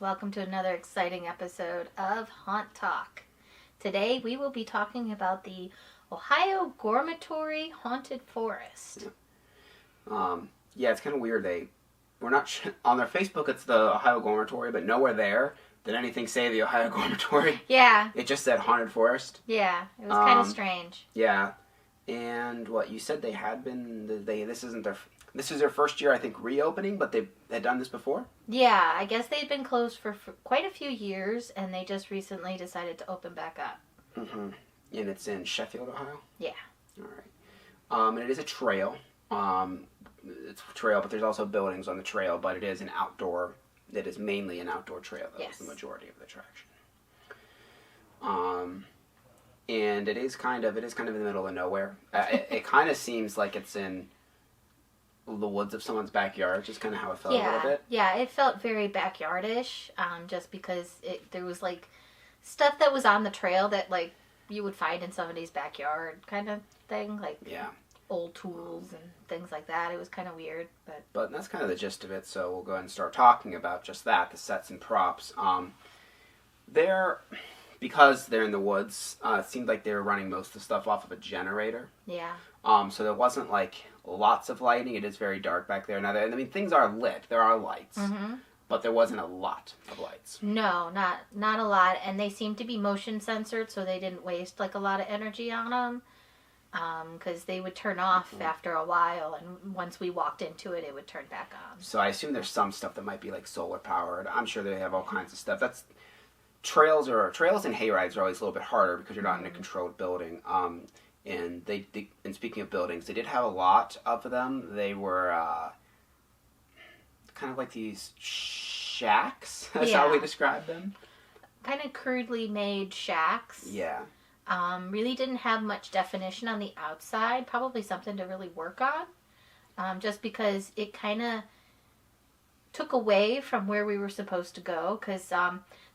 Welcome to another exciting episode of Haunt Talk. Today we will be talking about the Ohio Gorematory Haunted Forest. Yeah, it's kind of weird. We're not on their Facebook. It's the Ohio Gorematory, but nowhere there did anything say the Ohio Gorematory. Yeah. It just said Haunted Forest. Yeah, it was kind of strange. Yeah, and what you said they had been this is their first year, I think, reopening, but they had done this before? Yeah, I guess they'd been closed for quite a few years, and they just recently decided to open back up. Mm-hmm. And it's in Sheffield, Ohio? Yeah. All right. And it is a trail. It's a trail, but there's also buildings on the trail, but it is mainly an outdoor trail. That's the majority of the attraction. And it is kind of in the middle of nowhere. It kind of seems like it's in the woods of someone's backyard, just kind of how it felt a little bit. Yeah, it felt very backyardish, just because there was like stuff that was on the trail that like you would find in somebody's backyard kind of thing, like old tools and things like that. It was kind of weird, but that's kind of the gist of it. So we'll go ahead and start talking about just that, the sets and props. Because they're in the woods, it seemed like they were running most of the stuff off of a generator. Yeah. So there wasn't like lots of lighting. It is very dark back there. Now, things are lit. There are lights. Mm-hmm. But there wasn't a lot of lights. No, not a lot. And they seemed to be motion censored, so they didn't waste like a lot of energy on them. Because they would turn off after a while, and once we walked into it, it would turn back on. So I assume there's some stuff that might be like solar powered. I'm sure they have all kinds of stuff. Trails and hayrides are always a little bit harder because you're not in a controlled building. And and speaking of buildings, they did have a lot of them. They were kind of like these shacks. That's how we describe them. Kind of crudely made shacks. Yeah. Really didn't have much definition on the outside. Probably something to really work on. Just because it kind of took away from where we were supposed to go. Because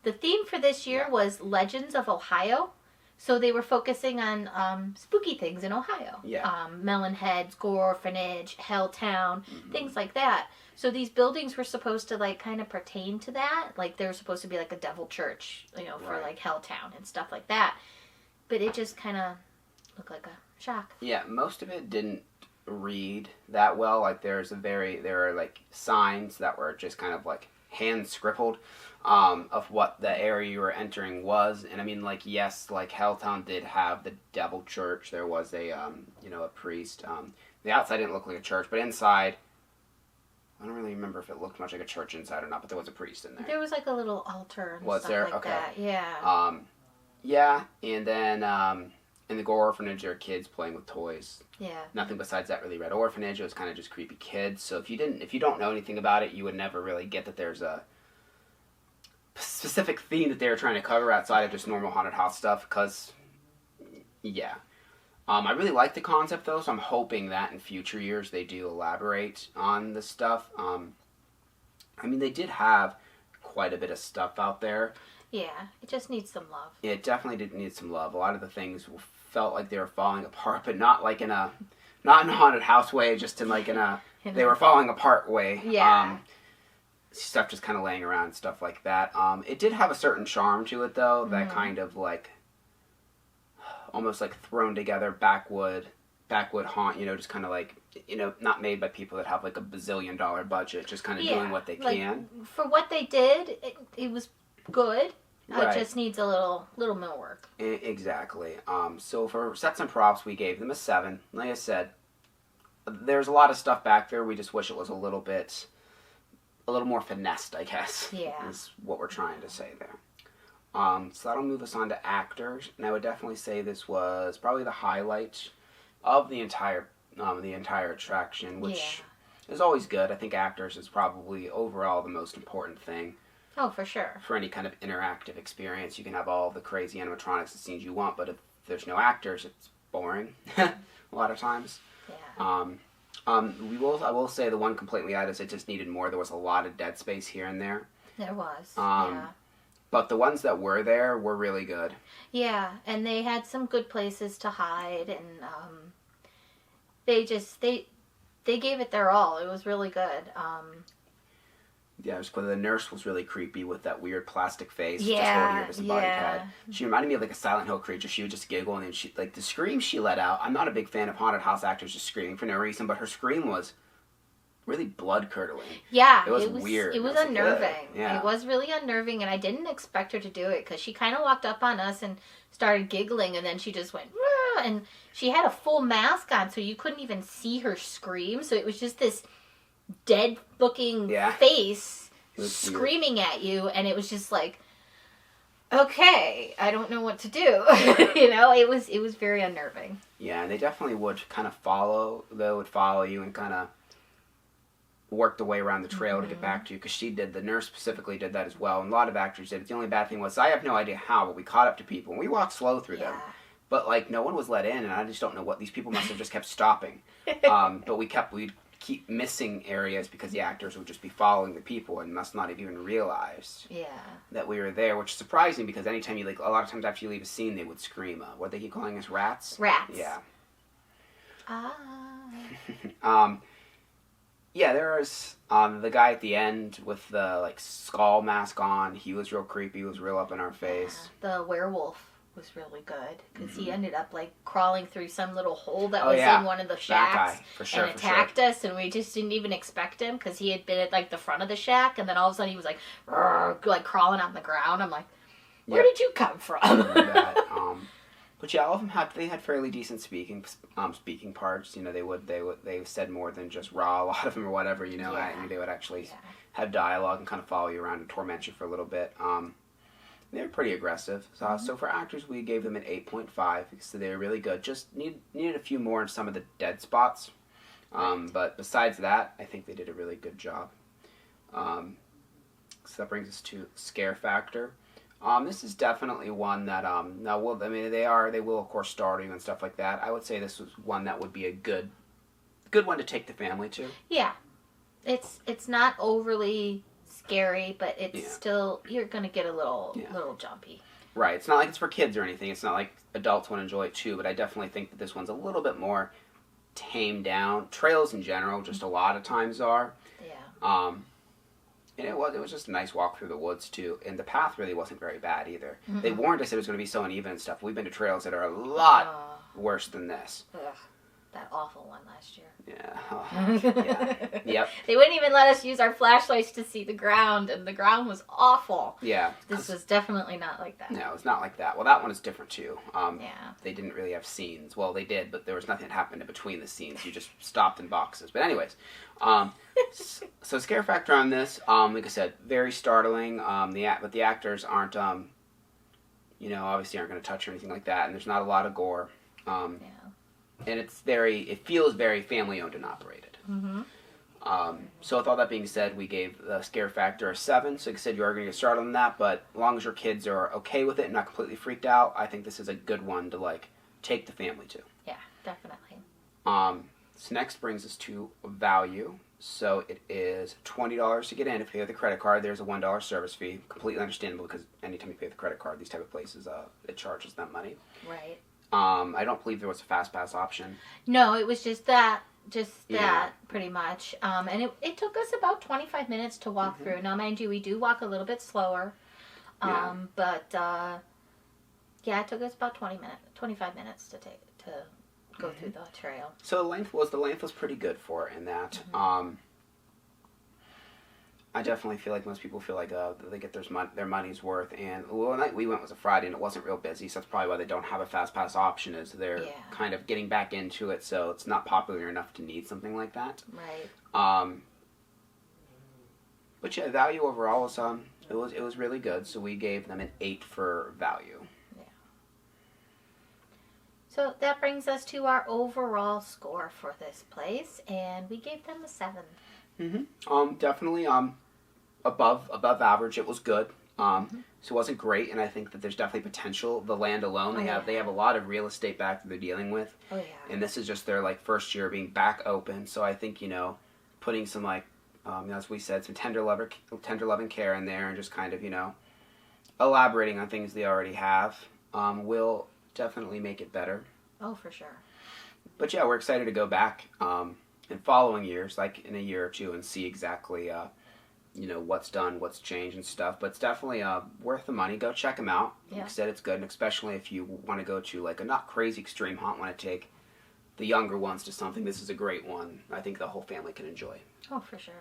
the theme for this year was Legends of Ohio. So they were focusing on spooky things in Ohio. Yeah. Melonheads, Gore Orphanage, Helltown, things like that. So these buildings were supposed to like kind of pertain to that. Like they were supposed to be like a devil church, for like Helltown and stuff like that. But it just kind of looked like a shack. Yeah, most of it didn't read that well. Like there are like signs that were just kind of like hand scribbled. Of what the area you were entering was. And I mean, like, yes, like Helltown did have the devil church. There was a priest. The outside didn't look like a church, but inside, I don't really remember if it looked much like a church inside or not, but there was a priest in there. There was like a little altar and was stuff there? like Okay. that. Yeah. Yeah, and then in the Gore Orphanage, there are kids playing with toys. Yeah. Nothing besides that really read Orphanage. It was kind of just creepy kids. So if you don't know anything about it, you would never really get that there's a specific theme that they were trying to cover outside of just normal haunted house stuff, because I really like the concept though, so I'm hoping that in future years they do elaborate on this stuff. They did have quite a bit of stuff out there. Yeah, it just needs some love. It definitely did need some love. A lot of the things felt like they were falling apart, but not in a haunted house way, just in they were falling apart way. Yeah. Stuff just kind of laying around and stuff like that. It did have a certain charm to it, though, that kind of, like, almost, like, thrown together backwood haunt, just kind of, like, not made by people that have, like, a bazillion-dollar budget, just kind of doing what they can. For what they did, it was good. Right. It just needs a little more work. Exactly. So for sets and props, we gave them a 7. Like I said, there's a lot of stuff back there. We just wish it was a little more finessed, I guess. Yeah. Is what we're trying to say there. So that'll move us on to actors. And I would definitely say this was probably the highlight of the entire attraction, which is always good. I think actors is probably overall the most important thing. Oh, for sure. For any kind of interactive experience. You can have all the crazy animatronics and scenes you want, but if there's no actors, it's boring a lot of times. Yeah. I will say the one complaint we had is it just needed more. There was a lot of dead space here and there. There was, But the ones that were there were really good. Yeah, and they had some good places to hide, and they gave it their all. It was really good. Yeah, the nurse was really creepy with that weird plastic face, just Yeah, holding her disembodied yeah. head. She reminded me of like a Silent Hill creature. She would just giggle, and then she, like, the scream she let out. I'm not a big fan of haunted house actors just screaming for no reason, but her scream was really blood curdling. Yeah, it was weird. It was like, unnerving. yeah. It was really unnerving, and I didn't expect her to do it because she kind of walked up on us and started giggling, and then she just went, "Rah!" And she had a full mask on, so you couldn't even see her scream. So it was just this dead-looking face screaming at you, and it was just like, okay, I don't know what to do. It was very unnerving. Yeah, and they definitely would kind of follow. They would follow you and kind of work the way around the trail to get back to you, because the nurse specifically did that as well, and a lot of actors did it. The only bad thing was I have no idea how, but we caught up to people and we walked slow through them, but like no one was let in, and I just don't know what these people must have just kept stopping. But we'd keep missing areas because the actors would just be following the people and must not have even realized that we were there, which is surprising because anytime you, like, a lot of times after you leave a scene they would scream, what they keep calling us, rats. Yeah. Yeah, there was the guy at the end with the, like, skull mask on. He was real creepy. He was real up in our face. The werewolf was really good because he ended up, like, crawling through some little hole that was in one of the shacks and attacked us, and we just didn't even expect him because he had been at, like, the front of the shack, and then all of a sudden he was like crawling on the ground. I'm like, where did you come from? But yeah, all of them had fairly decent speaking parts. They said more than just raw. A lot of them or whatever. They would actually have dialogue and kind of follow you around and torment you for a little bit. They were pretty aggressive. So for actors, we gave them an 8.5 because they were really good. Just needed a few more in some of the dead spots. But besides that, I think they did a really good job. So that brings us to scare factor. This is definitely one that they will of course startle you and stuff like that. I would say this was one that would be a good one to take the family to. Yeah, it's not overly scary, but it's still, you're gonna get a little jumpy. Right. It's not like it's for kids or anything. It's not like adults want to enjoy it too. But I definitely think that this one's a little bit more tamed down. Trails in general, just a lot of times are. Yeah. And it was just a nice walk through the woods too, and the path really wasn't very bad either. They warned us it was going to be so uneven and stuff. We've been to trails that are a lot worse than this. Ugh, that awful one last year. Yeah. Yep. They wouldn't even let us use our flashlights to see the ground, and the ground was awful. Yeah. This was definitely not like that. No, it's not like that. Well, that one is different too. Yeah. They didn't really have scenes. Well, they did, but there was nothing that happened in between the scenes. You just stopped in boxes. But anyways, so scare factor on this, like I said, very startling. But the actors aren't, obviously aren't going to touch or anything like that, and there's not a lot of gore. And it feels very family owned and operated. So with all that being said, we gave the scare factor a 7. So like I said, you are going to get started on that, but as long as your kids are okay with it and not completely freaked out, I think this is a good one to, like, take the family to. Yeah, definitely. So next brings us to value. So it is $20 to get in. If you pay with a credit card, there's a $1 service fee. Completely understandable because anytime you pay with a credit card, these type of places, it charges them money. Right. I don't believe there was a fast pass option. No, it was just that, pretty much. And it took us about 25 minutes to walk through. Now, mind you, we do walk a little bit slower. But it took us about 25 minutes to go through the trail. So the length was pretty good for it in that. I definitely feel like most people feel like they get their money's worth. And the night we went was a Friday, and it wasn't real busy, so that's probably why they don't have a fast pass option. Is they're kind of getting back into it, so it's not popular enough to need something like that. Right. But yeah, value overall was it was really good. So we gave them an 8 for value. Yeah. So that brings us to our overall score for this place, and we gave them a 7. Definitely above average. It was good. So it wasn't great, and I think that there's definitely potential. The land alone, they have a lot of real estate back that they're dealing with. Oh yeah. And this is just their, like, first year being back open. So I think, putting some, like, as we said, some tender loving care in there, and just kind of, elaborating on things they already have, will definitely make it better. Oh, for sure. But yeah, we're excited to go back in following years, like in a year or two, and see exactly you know, what's done, what's changed and stuff. But it's definitely worth the money. Go check them out. Yeah. Like I said, it's good, and especially if you want to go to like a not crazy extreme hunt, want to take the younger ones to something. This is a great one. I think the whole family can enjoy. Oh, for sure.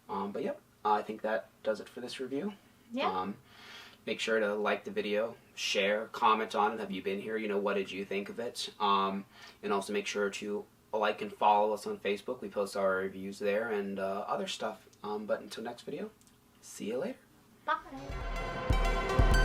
But yep, I think that does it for this review. Yeah. Make sure to like the video, share, comment on it. Have you been here? You know, what did you think of it? And also make sure to like and follow us on Facebook. We post our reviews there and other stuff. But until next video, see you later. Bye.